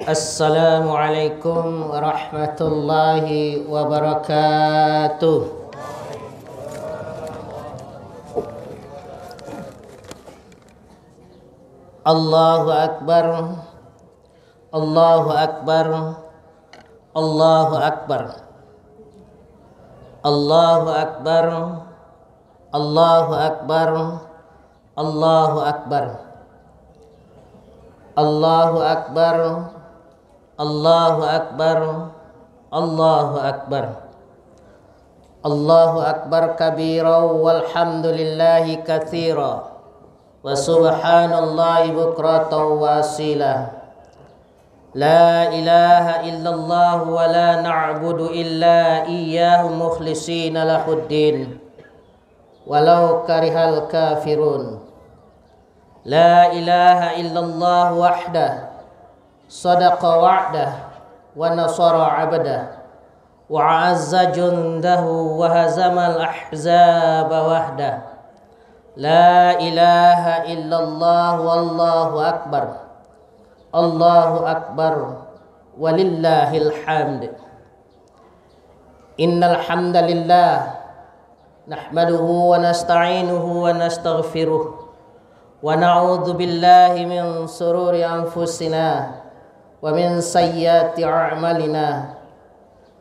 Assalamualaikum warahmatullahi wabarakatuh. Allahu Akbar, Allahu Akbar, Allahu Akbar, Allahu Akbar, Allahu Akbar, Allahu Akbar, Allahu Akbar, Allahu Akbar, Allahu Akbar, Allahu Akbar kabira walhamdulillahi katsira wa subhanallahi bukratan wa asila. La ilaha illallah wa la na'budu illa iyyahu mukhlishina lahuddin walau karihal kafirun. La ilaha illallah wahdah sadaqa wa'dah wa nasara 'abdah wa 'azza jundahu wa hazamal ahzaba wahdah. La ilaha illallah wallahu akbar, Allahu akbar walillahil hamd. Innal hamdalillah nahmaduhu wa nasta'inuhu wa nastaghfiruh wa na'udzu billahi min sururi anfusina wa min sayyiati a'malina.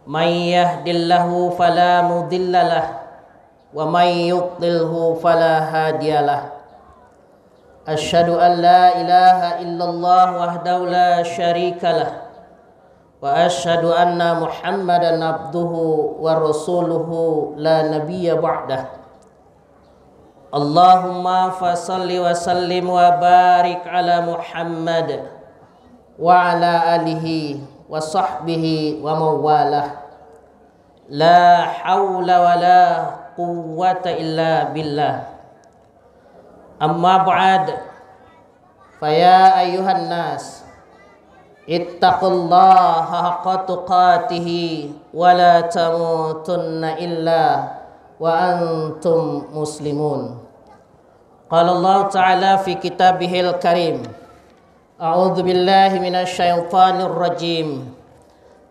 May yahdihillahu fala mudhillalah wa may yudlilhu fala hadiyalah. Asyhadu an la ilaha illallah wahdahu la syarikalah wa asyhadu anna Muhammadan abduhu wa rasuluhu la nabiyya ba'dah. Allahumma fasalli wa sallim wa barik ala Muhammad wa ala alihi wa sahbihi wa mawalah. La hawla wa la quwwata illa billah. Amma ba'd, faya ayyuhan nas ittaqullaha haqqa tuqatih wa la tamutunna illa wa antum muslimun. Qala Allah ta'ala fi kitabihil karim, a'udzu billahi minasy syaithanir rajim.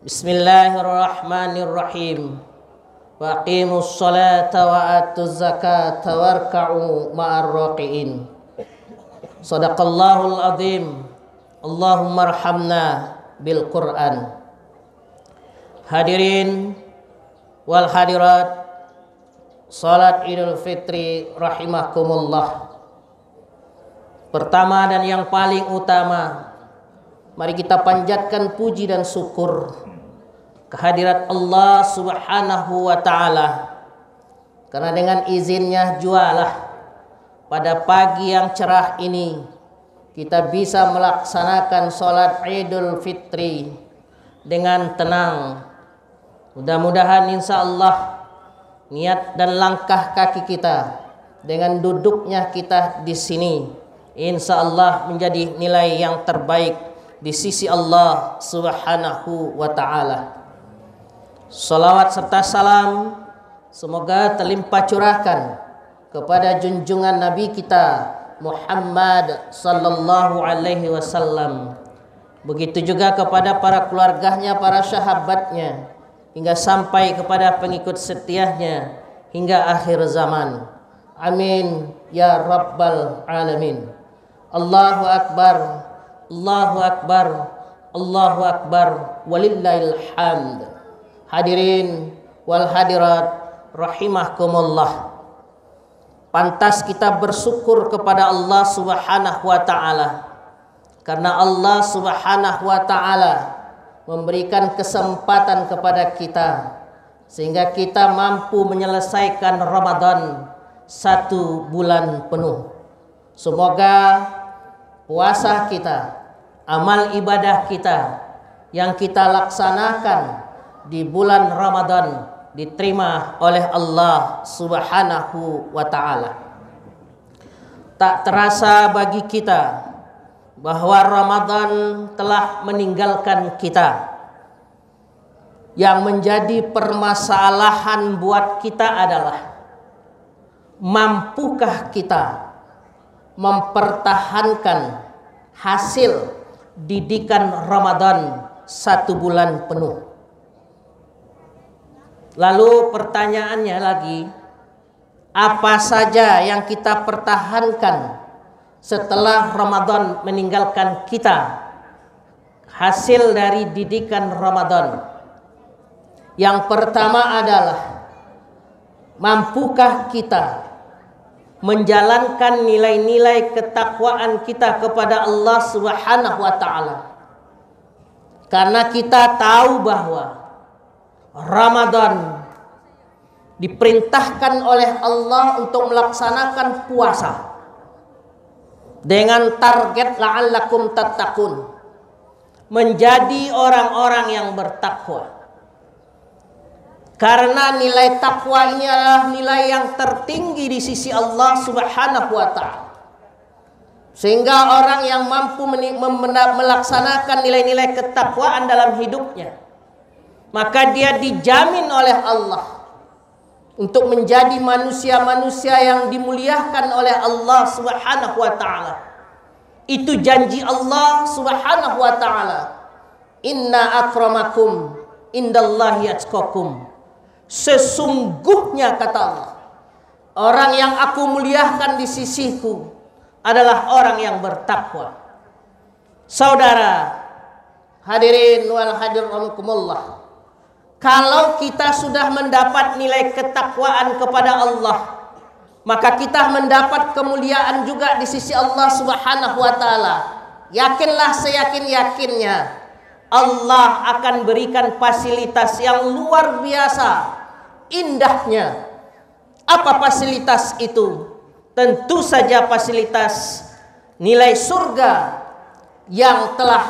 Bismillahirrahmanirrahim. Wa aqimus salata wa atuz zakata warka'u ma'ar raqiin. Shadaqallahul azim. Allahumma arhamna bil Qur'an. Hadirin wal hadirat, salat Idul Fitri rahimakumullah. Pertama dan yang paling utama, mari kita panjatkan puji dan syukur kehadirat Allah Subhanahu wa ta'ala, karena dengan izinnya jualah pada pagi yang cerah ini kita bisa melaksanakan sholat Idul Fitri dengan tenang. Mudah-mudahan insya Allah niat dan langkah kaki kita dengan duduknya kita di sini insya Allah menjadi nilai yang terbaik di sisi Allah Subhanahu wa ta'ala. Salawat serta salam semoga terlimpah curahkan kepada junjungan Nabi kita Muhammad sallallahu alaihi wasallam. Begitu juga kepada para keluarganya, para sahabatnya, hingga sampai kepada pengikut setianya hingga akhir zaman. Amin ya rabbal alamin. Allahu akbar, Allahu akbar, Allahu akbar walillahil hamd. Hadirin wal hadirat rahimahkumullah. Pantas kita bersyukur kepada Allah Subhanahu wa ta'ala, karena Allah Subhanahu wa ta'ala memberikan kesempatan kepada kita sehingga kita mampu menyelesaikan Ramadan 1 bulan penuh. Semoga puasa kita, amal ibadah kita yang kita laksanakan di bulan Ramadan diterima oleh Allah Subhanahu wa ta'ala. Tak terasa bagi kita bahwa Ramadan telah meninggalkan kita. Yang menjadi permasalahan buat kita adalah mampukah kita mempertahankan hasil didikan Ramadan 1 bulan penuh. Lalu pertanyaannya lagi, apa saja yang kita pertahankan setelah Ramadan meninggalkan kita, hasil dari didikan Ramadan? Yang pertama adalah, mampukah kita menjalankan nilai-nilai ketakwaan kita kepada Allah Subhanahu wa taala? Karena kita tahu bahwa Ramadan diperintahkan oleh Allah untuk melaksanakan puasa dengan target la'allakum tattaqun, menjadi orang-orang yang bertakwa. Karena nilai takwa ini adalah nilai yang tertinggi di sisi Allah Subhanahu wa taala. Sehingga orang yang mampu melaksanakan nilai-nilai ketakwaan dalam hidupnya, maka dia dijamin oleh Allah untuk menjadi manusia-manusia yang dimuliakan oleh Allah Subhanahu wa taala. Itu janji Allah Subhanahu wa taala. Inna akramakum indallahi atqakum. Sesungguhnya, kata Allah, orang yang aku muliakan di sisiku adalah orang yang bertakwa. Saudara hadirin wal hadirin rahimakumullah, kalau kita sudah mendapat nilai ketakwaan kepada Allah, maka kita mendapat kemuliaan juga di sisi Allah Subhanahu wa taala. Yakinlah seyakin-yakinnya, Allah akan berikan fasilitas yang luar biasa indahnya. Apa fasilitas itu? Tentu saja fasilitas nilai surga yang telah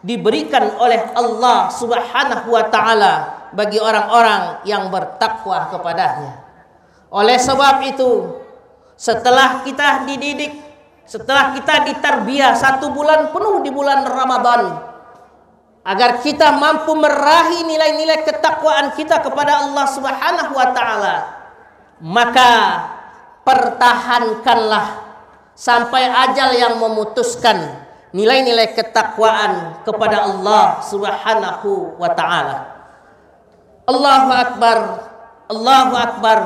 diberikan oleh Allah Subhanahu wa taala bagi orang-orang yang bertakwa kepadanya. Oleh sebab itu, setelah kita dididik, setelah kita ditarbiyah 1 bulan penuh di bulan Ramadan, agar kita mampu meraih nilai-nilai ketakwaan kita kepada Allah Subhanahu wa taala, maka pertahankanlah sampai ajal yang memutuskan nilai-nilai ketakwaan kepada Allah Subhanahu wa taala. Allahu akbar, Allahu akbar,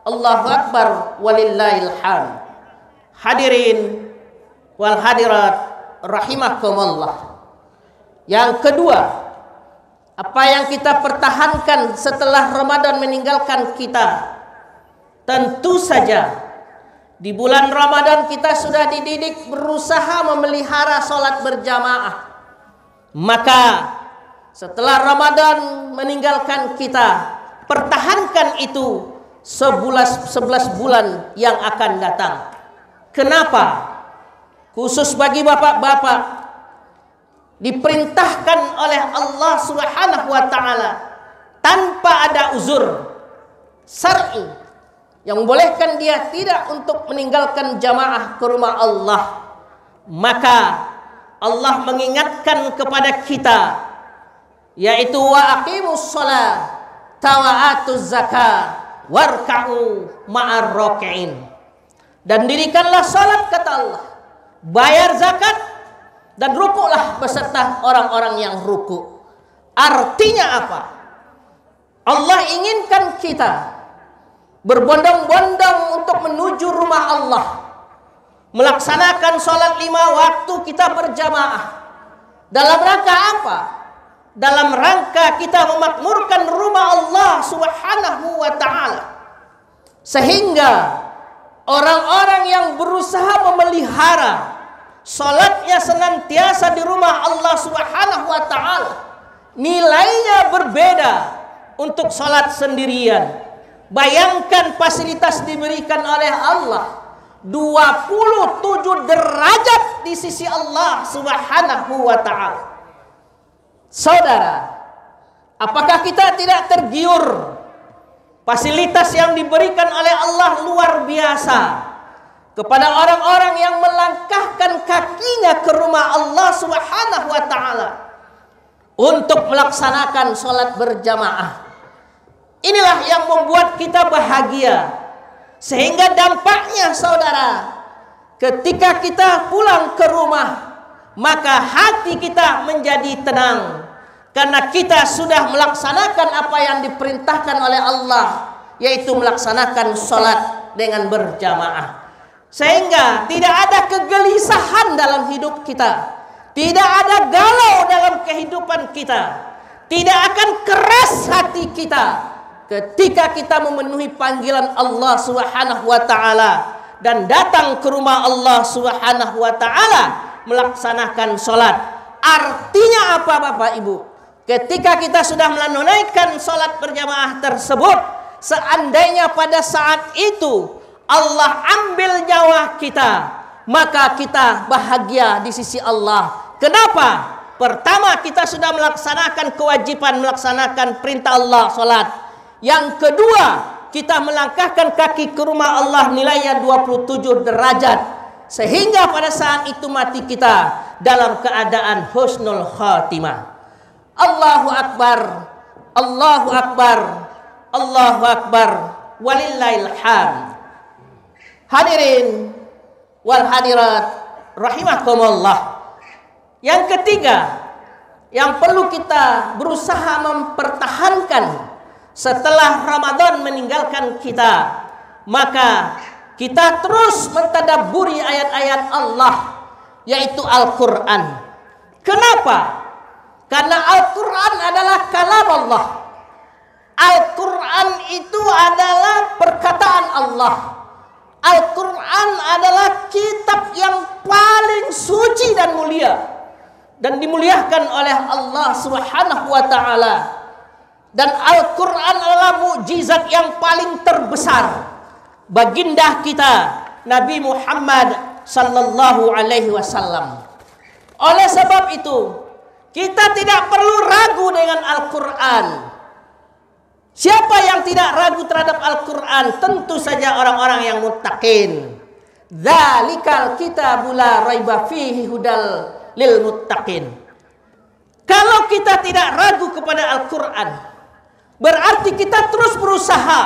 Allahu akbar, walillahil hamd. Hadirin wal hadirat rahimakumullah. Yang kedua, apa yang kita pertahankan setelah Ramadan meninggalkan kita? Tentu saja di bulan Ramadan kita sudah dididik berusaha memelihara sholat berjamaah. Maka setelah Ramadan meninggalkan kita, pertahankan itu 11 bulan yang akan datang. Kenapa? Khusus bagi bapak-bapak, diperintahkan oleh Allah Subhanahu wa taala tanpa ada uzur syar'i yang membolehkan dia tidak untuk meninggalkan jamaah ke rumah Allah. Maka Allah mengingatkan kepada kita, yaitu wa aqimus shalah wa atuz zakah warka'u ma'ar raki'in. Dan dirikanlah salat, kata Allah, bayar zakat dan rukuklah beserta orang-orang yang ruku. Artinya apa? Allah inginkan kita berbondong-bondong untuk menuju rumah Allah, melaksanakan sholat 5 waktu kita berjamaah. Dalam rangka apa? Dalam rangka kita memakmurkan rumah Allah Subhanahu wa ta'ala, sehingga orang-orang yang berusaha memelihara salatnya senantiasa di rumah Allah Subhanahu wa taala, nilainya berbeda untuk salat sendirian. Bayangkan fasilitas diberikan oleh Allah 27 derajat di sisi Allah Subhanahu wa taala. Saudara, apakah kita tidak tergiur? Fasilitas yang diberikan oleh Allah luar biasa kepada orang-orang yang melangkahkan kakinya ke rumah Allah Subhanahu wa taala untuk melaksanakan sholat berjamaah. Inilah yang membuat kita bahagia, sehingga dampaknya, saudara, ketika kita pulang ke rumah, maka hati kita menjadi tenang karena kita sudah melaksanakan apa yang diperintahkan oleh Allah, yaitu melaksanakan sholat dengan berjamaah. Sehingga tidak ada kegelisahan dalam hidup kita, tidak ada galau dalam kehidupan kita, tidak akan keras hati kita ketika kita memenuhi panggilan Allah Subhanahu wa taala dan datang ke rumah Allah Subhanahu wa taala melaksanakan sholat. Artinya apa Bapak Ibu? Ketika kita sudah menunaikan sholat berjamaah tersebut, seandainya pada saat itu Allah ambil nyawa kita, maka kita bahagia di sisi Allah. Kenapa? Pertama, kita sudah melaksanakan kewajiban, melaksanakan perintah Allah, sholat. Yang kedua, kita melangkahkan kaki ke rumah Allah, nilainya 27 derajat. Sehingga pada saat itu mati kita dalam keadaan husnul khatimah. Allahu Akbar, Allahu Akbar, Allahu Akbar, walillahil hamd. Hadirin wal hadirat rahimakumullah. Yang ketiga yang perlu kita berusaha mempertahankan setelah Ramadan meninggalkan kita, maka kita terus mentadabburi ayat-ayat Allah, yaitu Al-Quran. Kenapa? Karena Al-Quran adalah kalam Allah. Al-Quran itu adalah perkataan Allah. Al-Quran adalah kitab yang paling suci dan mulia, dan dimuliakan oleh Allah Subhanahu wa taala. Dan Al-Quran adalah mukjizat yang paling terbesar baginda kita Nabi Muhammad sallallahu alaihi wasallam. Oleh sebab itu, kita tidak perlu ragu dengan Al-Quran. Siapa yang tidak ragu terhadap Al-Quran? Tentu saja orang-orang yang muttaqin. Dzalikal kitabul la raiba fihi hudal lil muttaqin. Kalau kita tidak ragu kepada Al-Quran, berarti kita terus berusaha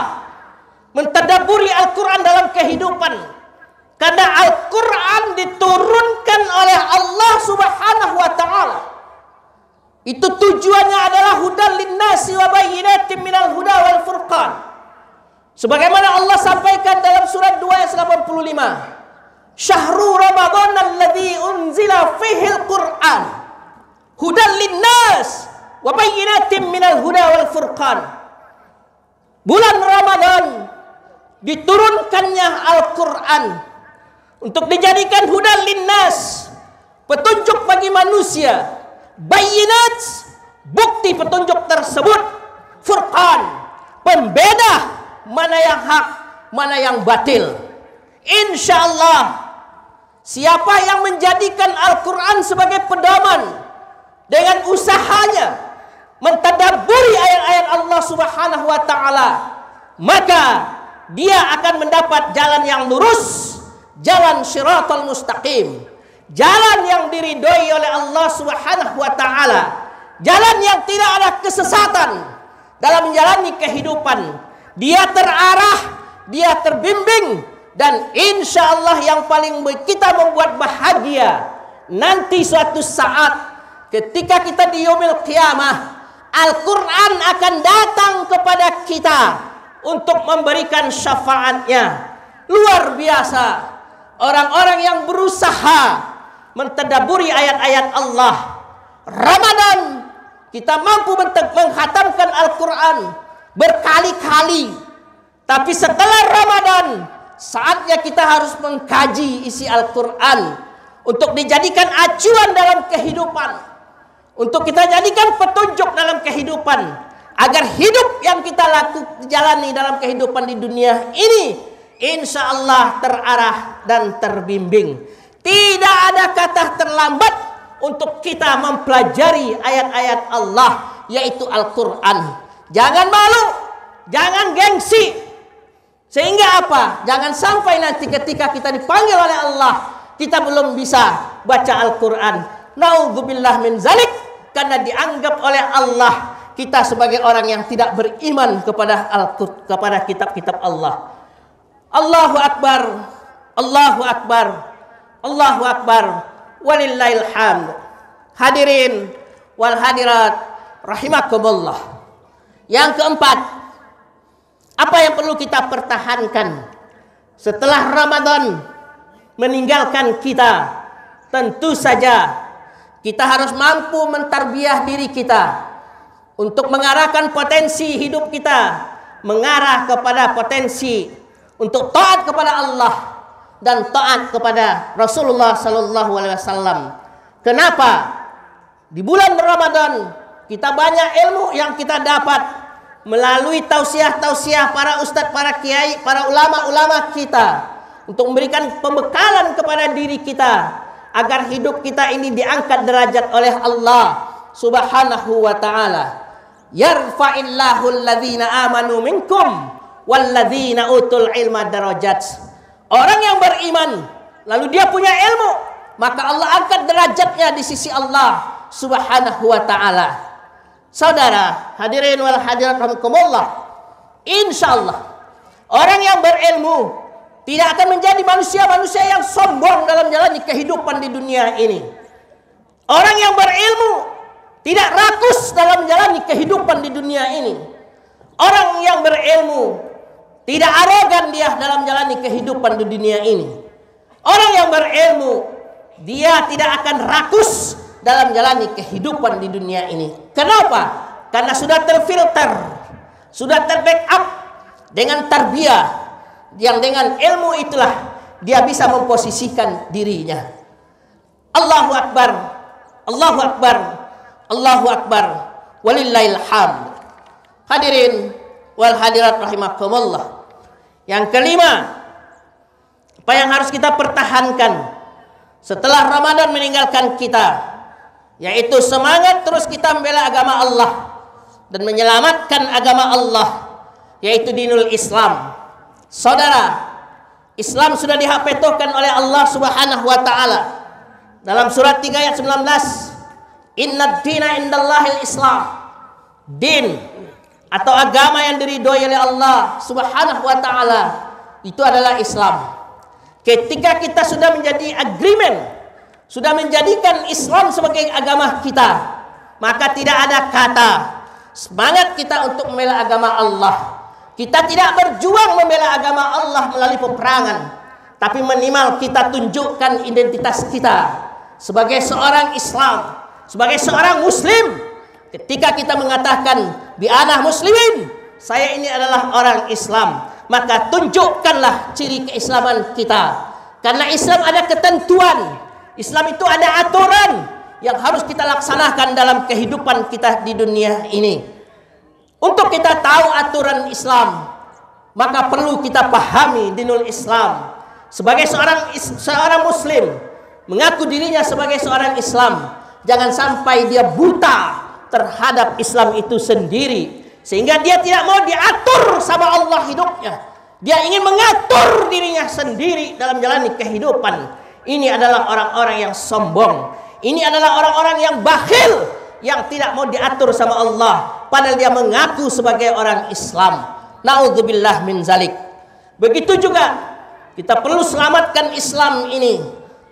mentadabburi Al-Quran dalam kehidupan. Karena Al-Quran diturunkan oleh Allah Subhanahu wa taala. Itu tujuannya adalah hudan linnasi wa bayyinatin minal huda wal furqan. Sebagaimana Allah sampaikan dalam surat 2 ayat 85. Syahrul Ramadan alladzi unzila fihi al-Qur'an hudan linnas wa bayyinatin minal huda wal furqan. Bulan Ramadan diturunkannya Al-Quran untuk dijadikan hudan linnas, petunjuk bagi manusia. Bayyinat, bukti petunjuk tersebut. Furqan, pembeda mana yang hak, mana yang batil. Insyaallah, siapa yang menjadikan Al-Quran sebagai pedoman dengan usahanya mentadabburi ayat-ayat Allah Subhanahu wa taala, maka dia akan mendapat jalan yang lurus, jalan syiratal mustaqim, jalan yang diridhoi oleh Allah Subhanahu wa taala, jalan yang tidak ada kesesatan dalam menjalani kehidupan. Dia terarah, dia terbimbing, dan insya Allah yang paling kita membuat bahagia nanti suatu saat ketika kita di yaumil qiyamah, Al-Quran akan datang kepada kita untuk memberikan syafaatnya. Luar biasa orang-orang yang berusaha mentadabburi ayat-ayat Allah. Ramadan kita mampu menghatamkan Al-Quran berkali-kali, tapi setelah Ramadan saatnya kita harus mengkaji isi Al-Quran untuk dijadikan acuan dalam kehidupan, untuk kita jadikan petunjuk dalam kehidupan, agar hidup yang kita jalani dalam kehidupan di dunia ini insya Allah terarah dan terbimbing. Tidak ada kata terlambat untuk kita mempelajari ayat-ayat Allah, yaitu Al-Quran. Jangan malu, jangan gengsi. Sehingga apa? Jangan sampai nanti ketika kita dipanggil oleh Allah, kita belum bisa baca Al-Quran. Naudzubillah min zalik, karena dianggap oleh Allah kita sebagai orang yang tidak beriman kepada kitab-kitab Allah. Allahu Akbar, Allahu Akbar, Allahu Akbar, walillahil hamd. Hadirin wal hadirat rahimakumullah. Yang keempat, apa yang perlu kita pertahankan setelah Ramadan meninggalkan kita? Tentu saja kita harus mampu mentarbiyah diri kita untuk mengarahkan potensi hidup kita mengarah kepada potensi untuk taat kepada Allah dan taat kepada Rasulullah sallallahu alaihi wasallam. Kenapa? Di bulan Ramadan kita banyak ilmu yang kita dapat melalui tausiah-tausiah para ustadz, para kiai, para ulama-ulama kita untuk memberikan pembekalan kepada diri kita agar hidup kita ini diangkat derajat oleh Allah Subhanahu wa taala. Yarfa'illahu alladhina amanu minkum walladzina utul ilma darajat. Orang yang beriman lalu dia punya ilmu, maka Allah angkat derajatnya di sisi Allah Subhanahu wa ta'ala. Saudara hadirin wal hadirat rahimakumullah, insyaallah orang yang berilmu tidak akan menjadi manusia-manusia yang sombong dalam menjalani kehidupan di dunia ini. Orang yang berilmu tidak rakus dalam menjalani kehidupan di dunia ini. Orang yang berilmu tidak arogan dia dalam menjalani kehidupan di dunia ini. Orang yang berilmu dia tidak akan rakus dalam menjalani kehidupan di dunia ini. Kenapa? Karena sudah terfilter, sudah terbackup dengan tarbiyah yang dengan ilmu itulah dia bisa memposisikan dirinya. Allahu Akbar, Allahu Akbar, Allahu Akbar, walillahil hamd. Hadirin wal hadirat rahimakumullah. Yang kelima, apa yang harus kita pertahankan setelah Ramadan meninggalkan kita, yaitu semangat terus kita membela agama Allah dan menyelamatkan agama Allah, yaitu dinul Islam. Saudara, Islam sudah dihapetohkan oleh Allah Subhanahu wa taala dalam surat 3 ayat 19. Innad dina indallahil Islam. Din atau agama yang diridhoi oleh Allah Subhanahu wa taala itu adalah Islam. Ketika kita sudah menjadi agreement, sudah menjadikan Islam sebagai agama kita, maka tidak ada kata semangat kita untuk membela agama Allah. Kita tidak berjuang membela agama Allah melalui peperangan, tapi minimal kita tunjukkan identitas kita sebagai seorang Islam, sebagai seorang Muslim. Ketika kita mengatakan bi ana muslimin, saya ini adalah orang Islam, maka tunjukkanlah ciri keislaman kita. Karena Islam ada ketentuan, Islam itu ada aturan yang harus kita laksanakan dalam kehidupan kita di dunia ini. Untuk kita tahu aturan Islam, maka perlu kita pahami dinul Islam. Sebagai seorang Muslim, mengaku dirinya sebagai seorang Islam, jangan sampai dia buta terhadap Islam itu sendiri, sehingga dia tidak mau diatur sama Allah hidupnya. Dia ingin mengatur dirinya sendiri dalam menjalani kehidupan. Ini adalah orang-orang yang sombong. Ini adalah orang-orang yang bakhil, yang tidak mau diatur sama Allah, padahal dia mengaku sebagai orang Islam. Na'udzubillah min zalik. Begitu juga kita perlu selamatkan Islam ini.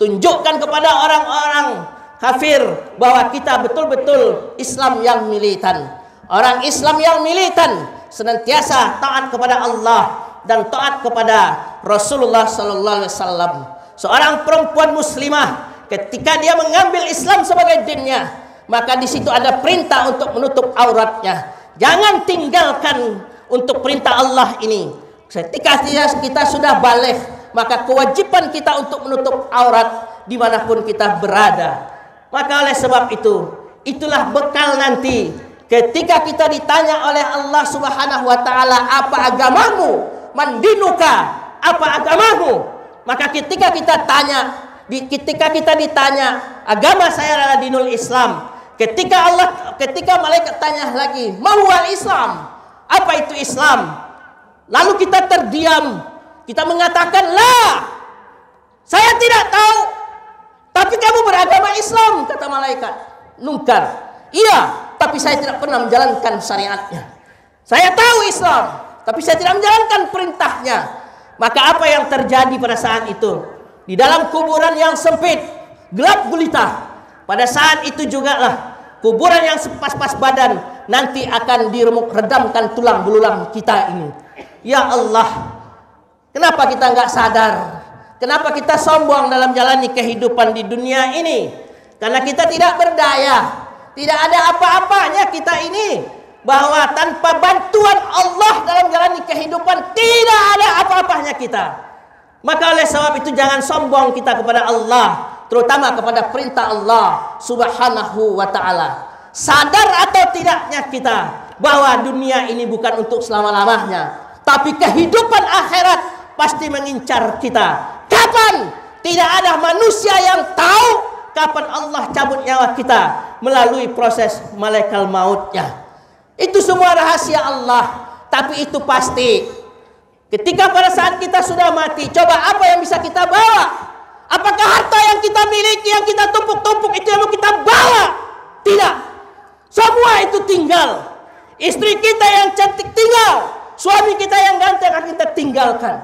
Tunjukkan kepada orang-orang kafir bahwa kita betul-betul Islam yang militan. Orang Islam yang militan senantiasa taat kepada Allah dan taat kepada Rasulullah sallallahu alaihi wasallam. Seorang perempuan muslimah ketika dia mengambil Islam sebagai dinnya, maka di situ ada perintah untuk menutup auratnya. Jangan tinggalkan untuk perintah Allah ini. Ketika kita sudah baligh, maka kewajiban kita untuk menutup aurat dimanapun kita berada. Maka oleh sebab itu, itulah bekal nanti ketika kita ditanya oleh Allah Subhanahu wa taala, apa agamamu? Mandinuka, apa agamamu? Maka ketika kita ditanya, agama saya adalah dinul Islam. Ketika malaikat tanya lagi, maual Islam? Apa itu Islam? Lalu kita terdiam, kita mengatakan, lah, saya tidak tahu. Tapi kamu beragama Islam, kata malaikat. Nungkar, iya, tapi saya tidak pernah menjalankan syariatnya. Saya tahu Islam, tapi saya tidak menjalankan perintahnya. Maka apa yang terjadi pada saat itu? Di dalam kuburan yang sempit, gelap gulita. Pada saat itu juga lah kuburan yang sepas-pas badan nanti akan redamkan tulang belulang kita ini. Ya Allah, kenapa kita nggak sadar? Kenapa kita sombong dalam jalani kehidupan di dunia ini? Karena kita tidak berdaya, tidak ada apa-apanya kita ini. Bahwa tanpa bantuan Allah dalam jalani kehidupan tidak ada apa-apanya kita. Maka oleh sebab itu jangan sombong kita kepada Allah, terutama kepada perintah Allah Subhanahu wa ta'ala. Sadar atau tidaknya kita bahwa dunia ini bukan untuk selama-lamanya, tapi kehidupan akhirat pasti mengincar kita. Kapan? Tidak ada manusia yang tahu kapan Allah cabut nyawa kita melalui proses malaikat mautnya. Itu semua rahasia Allah. Tapi itu pasti, ketika pada saat kita sudah mati, coba apa yang bisa kita bawa? Apakah harta yang kita miliki, yang kita tumpuk-tumpuk itu yang mau kita bawa? Tidak. Semua itu tinggal. Istri kita yang cantik tinggal, suami kita yang ganteng akan kita tinggalkan.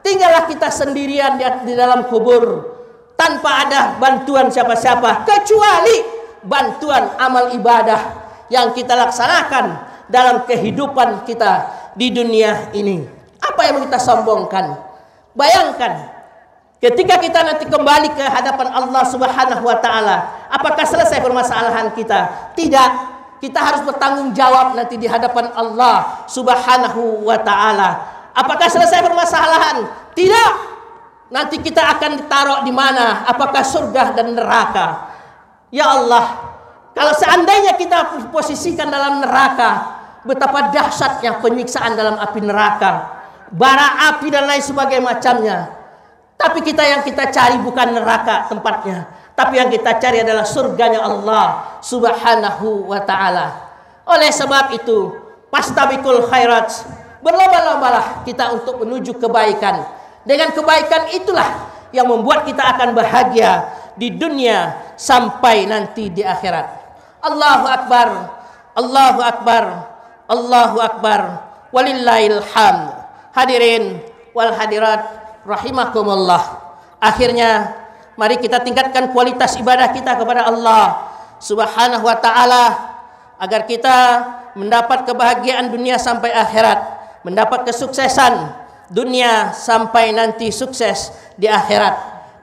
Tinggallah kita sendirian di dalam kubur, tanpa ada bantuan siapa-siapa, kecuali bantuan amal ibadah yang kita laksanakan dalam kehidupan kita di dunia ini. Apa yang kita sombongkan? Bayangkan, ketika kita nanti kembali ke hadapan Allah Subhanahu wa ta'ala, apakah selesai permasalahan kita? Tidak. Kita harus bertanggung jawab nanti di hadapan Allah Subhanahu wa ta'ala. Apakah selesai permasalahan? Tidak. Nanti kita akan ditaruh di mana? Apakah surga dan neraka? Ya Allah, kalau seandainya kita posisikan dalam neraka, betapa dahsyatnya penyiksaan dalam api neraka, bara api dan lain sebagainya macamnya. Tapi yang kita cari bukan neraka tempatnya, tapi yang kita cari adalah surganya Allah Subhanahu wa ta'ala. Oleh sebab itu, fastabiqul khairat, berlomba-lombalah kita untuk menuju kebaikan. Dengan kebaikan itulah yang membuat kita akan bahagia di dunia sampai nanti di akhirat. Allahu Akbar, Allahu Akbar, Allahu Akbar, walillahil hamd. Hadirin wal hadirat rahimakumullah. Akhirnya mari kita tingkatkan kualitas ibadah kita kepada Allah Subhanahu wa ta'ala, agar kita mendapat kebahagiaan dunia sampai akhirat, mendapat kesuksesan dunia sampai nanti sukses di akhirat,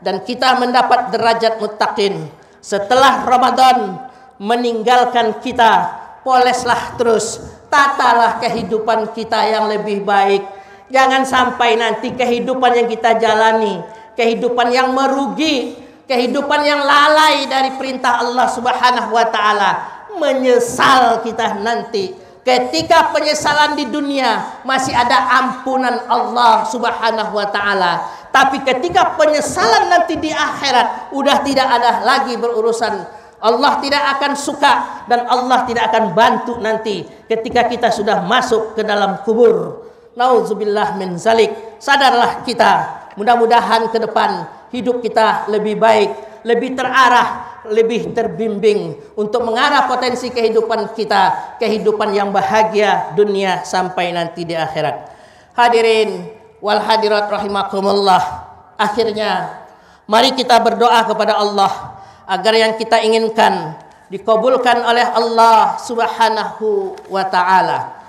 dan kita mendapat derajat muttaqin. Setelah Ramadan meninggalkan kita, poleslah terus, tatalah kehidupan kita yang lebih baik. Jangan sampai nanti kehidupan yang kita jalani, kehidupan yang merugi, kehidupan yang lalai dari perintah Allah Subhanahu wa ta'ala, menyesal kita nanti. Ketika penyesalan di dunia masih ada ampunan Allah Subhanahu wa ta'ala, tapi ketika penyesalan nanti di akhirat udah tidak ada lagi berurusan. Allah tidak akan suka dan Allah tidak akan bantu nanti ketika kita sudah masuk ke dalam kubur. Nauzubillah min zalik. Sadarlah kita, mudah-mudahan ke depan hidup kita lebih baik, lebih terarah, lebih terbimbing untuk mengarah potensi kehidupan kita, kehidupan yang bahagia dunia sampai nanti di akhirat. Hadirin wal hadirat rahimakumullah. Akhirnya mari kita berdoa kepada Allah agar yang kita inginkan dikabulkan oleh Allah Subhanahu wa ta'ala.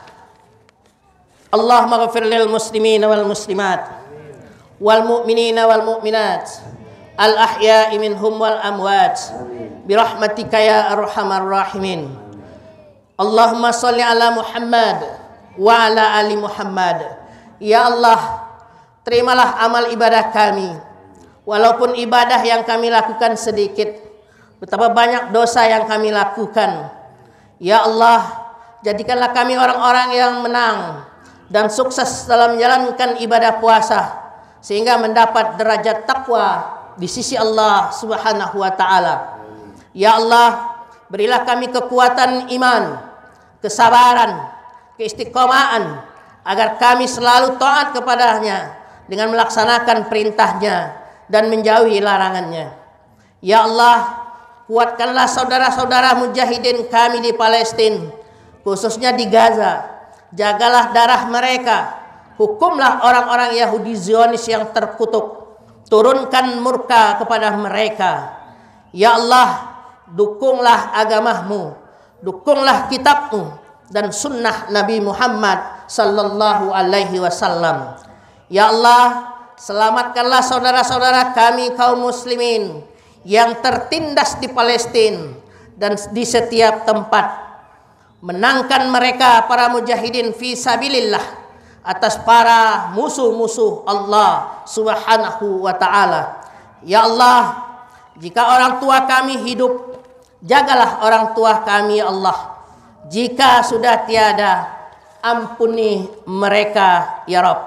Allahumma ghafir lil muslimina wal muslimat wal mu'minina wal mu'minat al ahya'i minhum wal amwat birahmatika ya arhamar rahimin. Allahumma shalli ala Muhammad wa ala ali Muhammad. Ya Allah, terimalah amal ibadah kami, walaupun ibadah yang kami lakukan sedikit. Betapa banyak dosa yang kami lakukan. Ya Allah, jadikanlah kami orang-orang yang menang dan sukses dalam menjalankan ibadah puasa, sehingga mendapat derajat takwa di sisi Allah Subhanahu wa ta'ala. Ya Allah, berilah kami kekuatan iman, kesabaran, keistiqomahan, agar kami selalu taat kepadanya dengan melaksanakan perintahnya dan menjauhi larangannya. Ya Allah, kuatkanlah saudara-saudara mujahidin kami di Palestina, khususnya di Gaza. Jagalah darah mereka. Hukumlah orang-orang Yahudi Zionis yang terkutuk. Turunkan murka kepada mereka. Ya Allah, dukunglah agamamu, dukunglah kitabmu dan sunnah Nabi Muhammad sallallahu alaihi wasallam. Ya Allah, selamatkanlah saudara-saudara kami kaum muslimin yang tertindas di Palestina dan di setiap tempat. Menangkan mereka para mujahidin fi sabilillah atas para musuh-musuh Allah Subhanahu wa taala. Ya Allah, jika orang tua kami hidup, jagalah orang tua kami ya Allah. Jika sudah tiada, ampuni mereka ya Rabb.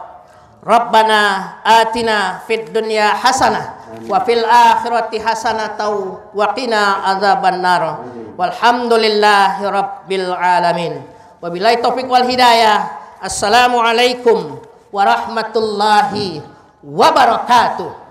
Rabbana atina fid dunya hasanah wa fil akhirati hasanah wa qina adzabannar. Walhamdulillahi rabbil alamin. Wabillahi taufiq wal hidayah. Assalamualaikum warahmatullahi wabarakatuh.